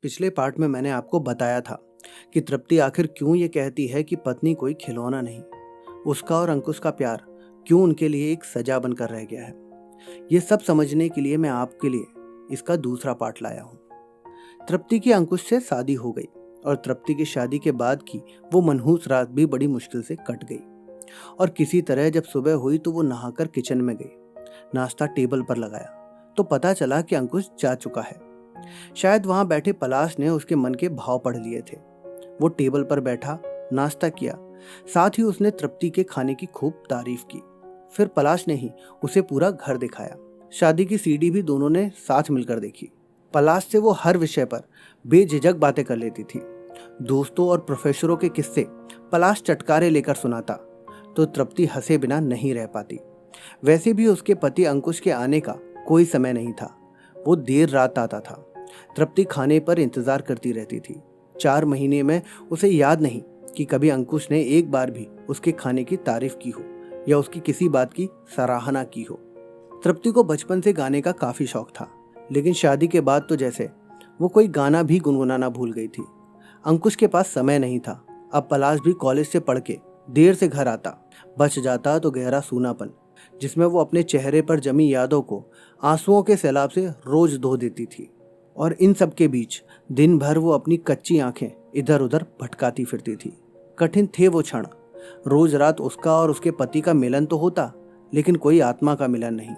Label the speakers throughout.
Speaker 1: पिछले पार्ट में मैंने आपको बताया था कि तृप्ति आखिर क्यों ये कहती है कि पत्नी कोई खिलौना नहीं। उसका और अंकुश का प्यार क्यों उनके लिए एक सजा बनकर रह गया है। ये सब समझने के लिए मैं आपके लिए इसका दूसरा पार्ट लाया हूँ। तृप्ति की अंकुश से शादी हो गई और तृप्ति की शादी के बाद की वो मनहूस रात भी बड़ी मुश्किल से कट गई। और किसी तरह जब सुबह हुई तो वो नहाकर किचन में गई। नाश्ता टेबल पर लगाया तो पता चला कि अंकुश जा चुका है। शायद वहां बैठे पलाश ने उसके मन के भाव पढ़ लिए थे। वो टेबल पर बैठा, नाश्ता किया, साथ ही उसने तृप्ति के खाने की खूब तारीफ की। फिर पलाश ने ही उसे पूरा घर दिखाया। शादी की सीडी भी दोनों ने साथ मिलकर देखी। पलाश से वो हर विषय पर बेझिझक बातें कर लेती थी। दोस्तों और प्रोफेसरों के किस्से पलाश चटकारे लेकर सुनाता तो तृप्ति हंसे बिना नहीं रह पाती। वैसे भी उसके पति अंकुश के आने का कोई समय नहीं था। वो देर रात आता था। तृप्ति खाने पर इंतजार करती रहती थी। 4 महीने में उसे याद नहीं कि कभी अंकुश ने एक बार भी उसके खाने की तारीफ की हो या उसकी किसी बात की सराहना की हो। तृप्ति को बचपन से गाने का काफी शौक था, लेकिन शादी के बाद तो जैसे वो कोई गाना भी गुनगुनाना भूल गई थी। अंकुश के पास समय नहीं था। अब पलाश भी कॉलेज से पढ़ के देर से घर आता। बच जाता तो गहरा सूनापन, जिसमें वो अपने चेहरे पर जमी यादों को आंसुओं के सैलाब से रोज धो देती थी। और इन सब के बीच दिन भर वो अपनी कच्ची आंखें इधर उधर भटकाती फिरती थी। कठिन थे वो क्षण। रोज रात उसका और उसके पति का मिलन तो होता, लेकिन कोई आत्मा का मिलन नहीं।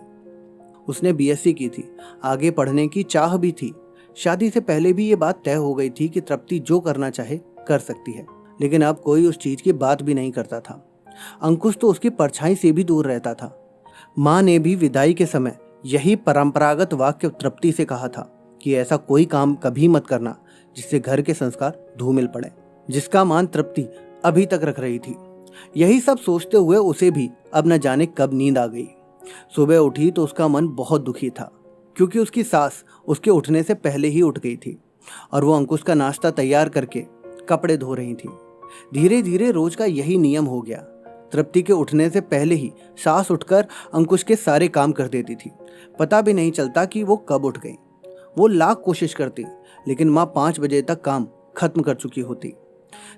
Speaker 1: उसने बीएससी की थी, आगे पढ़ने की चाह भी थी। शादी से पहले भी ये बात तय हो गई थी कि तृप्ति जो करना चाहे कर सकती है, लेकिन अब कोई उस चीज की बात भी नहीं करता था। अंकुश तो उसकी परछाई से भी दूर रहता था। माँ ने भी विदाई के समय यही परंपरागत वाक्य तृप्ति से कहा था कि ऐसा कोई काम कभी मत करना जिससे घर के संस्कार धूमिल पड़े, जिसका मान तृप्ति अभी तक रख रही थी। यही सब सोचते हुए उसे भी अब न जाने कब नींद आ गई। सुबह उठी तो उसका मन बहुत दुखी था, क्योंकि उसकी सास उसके उठने से पहले ही उठ गई थी और वो अंकुश का नाश्ता तैयार करके कपड़े धो रही थी। धीरे धीरे रोज का यही नियम हो गया। तृप्ति के उठने से पहले ही सास उठकर अंकुश के सारे काम कर देती थी। पता भी नहीं चलता कि वो कब उठ गई। वो लाख कोशिश करती, लेकिन माँ 5 बजे तक काम खत्म कर चुकी होती।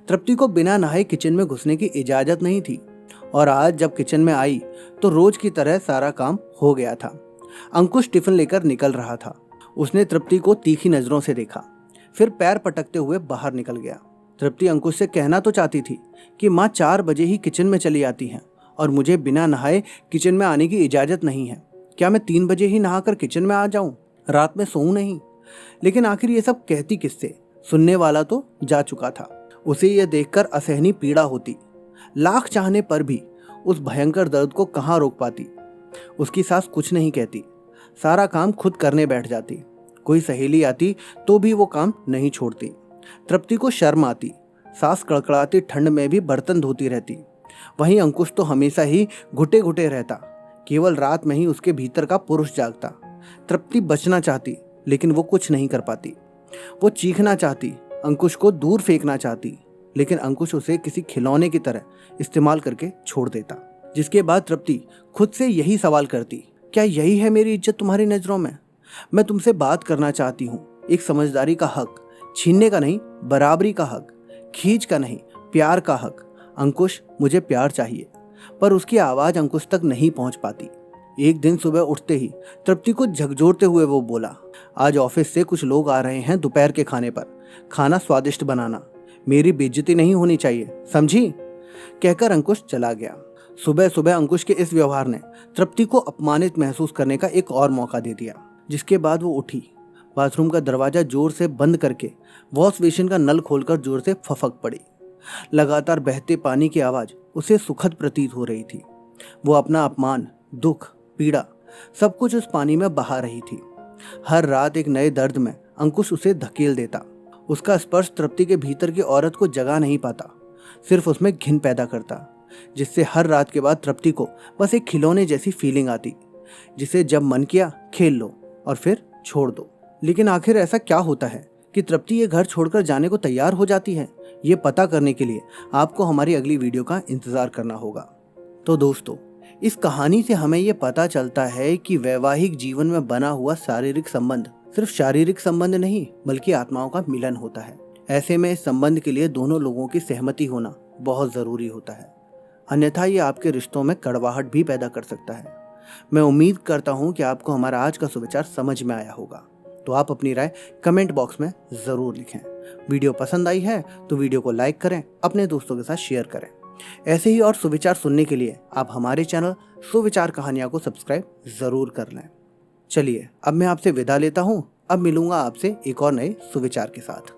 Speaker 1: तृप्ति को बिना नहाए किचन में घुसने की इजाजत नहीं थी, और आज जब किचन में आई तो रोज की तरह सारा काम हो गया था। अंकुश टिफिन लेकर निकल रहा था। उसने तृप्ति को तीखी नजरों से देखा, फिर पैर पटकते हुए बाहर निकल गया। तृप्ति अंकुश से कहना तो चाहती थी कि माँ 4 बजे ही किचन में चली आती हैं और मुझे बिना नहाए किचन में आने की इजाजत नहीं है। क्या मैं 3 बजे ही नहाकर किचन में आ जाऊं? रात में सोऊं नहीं? लेकिन आखिर ये सब कहती किससे? सुनने वाला तो जा चुका था। उसे यह देखकर असहनीय पीड़ा होती। लाख चाहने पर भी उस भयंकर दर्द को कहाँ रोक पाती। उसकी सास कुछ नहीं कहती, सारा काम खुद करने बैठ जाती। कोई सहेली आती तो भी वो काम नहीं छोड़ती। तृप्ति को शर्म आती। सास कड़कड़ाती ठंड में भी बर्तन धोती रहती। वहीं अंकुश तो हमेशा ही घुटे घुटे रहता। केवल रात में ही उसके भीतर का पुरुष जागता। तृप्ति बचना चाहती, लेकिन वो कुछ नहीं कर पाती। वो चीखना चाहती, अंकुश को दूर फेंकना चाहती, लेकिन अंकुश उसे किसी खिलौने की तरह इस्तेमाल करके छोड़ देता। जिसके बाद तृप्ति खुद से यही सवाल करती, क्या यही है मेरी इज्जत तुम्हारी नजरों में? मैं तुमसे बात करना चाहती हूँ, एक समझदारी का हक, छीनने का नहीं, बराबरी का हक, खींच का नहीं, प्यार का हक। अंकुश, मुझे प्यार चाहिए। पर उसकी आवाज अंकुश तक नहीं पहुंच पाती। एक दिन सुबह उठते ही तृप्ति को झकझोरते हुए वो बोला, आज ऑफिस से कुछ लोग आ रहे हैं दोपहर के खाने पर। खाना स्वादिष्ट बनाना, मेरी बेइज्जती नहीं होनी चाहिए, समझी? कहकर अंकुश चला गया। सुबह सुबह अंकुश के इस व्यवहार ने तृप्ति को अपमानित महसूस करने का एक और मौका दे दिया। जिसके बाद वो उठी, बाथरूम का दरवाजा जोर से बंद करके वॉश बेसिन का नल खोलकर जोर से फफक पड़ी। लगातार बहते पानी की आवाज उसे सुखद प्रतीत हो रही थी। वो अपना अपमान, दुख, पीड़ा सब कुछ उस पानी में बहा रही थी। हर रात एक नए दर्द में अंकुश उसे धकेल देता। उसका स्पर्श तृप्ति के भीतर की औरत को जगा नहीं पाता, सिर्फ उसमें घिन पैदा करता, जिससे हर रात के बाद तृप्ति को बस एक खिलौने जैसी फीलिंग आती, जिसे जब मन किया खेल लो और फिर छोड़ दो। लेकिन आखिर ऐसा क्या होता है कि तृप्ति ये घर छोड़कर जाने को तैयार हो जाती है? ये पता करने के लिए आपको हमारी अगली वीडियो का इंतजार करना होगा। तो दोस्तों, इस कहानी से हमें ये पता चलता है कि वैवाहिक जीवन में बना हुआ शारीरिक संबंध सिर्फ शारीरिक संबंध नहीं बल्कि आत्माओं का मिलन होता है। ऐसे में इस संबंध के लिए दोनों लोगों की सहमति होना बहुत ज़रूरी होता है, अन्यथा ये आपके रिश्तों में कड़वाहट भी पैदा कर सकता है। मैं उम्मीद करता हूँ कि आपको हमारा आज का सुविचार समझ में आया होगा। तो आप अपनी राय कमेंट बॉक्स में ज़रूर लिखें। वीडियो पसंद आई है तो वीडियो को लाइक करें, अपने दोस्तों के साथ शेयर करें। ऐसे ही और सुविचार सुनने के लिए आप हमारे चैनल सुविचार कहानियाँ को सब्सक्राइब ज़रूर कर लें। चलिए अब मैं आपसे विदा लेता हूँ। अब मिलूंगा आपसे एक और नए सुविचार के साथ।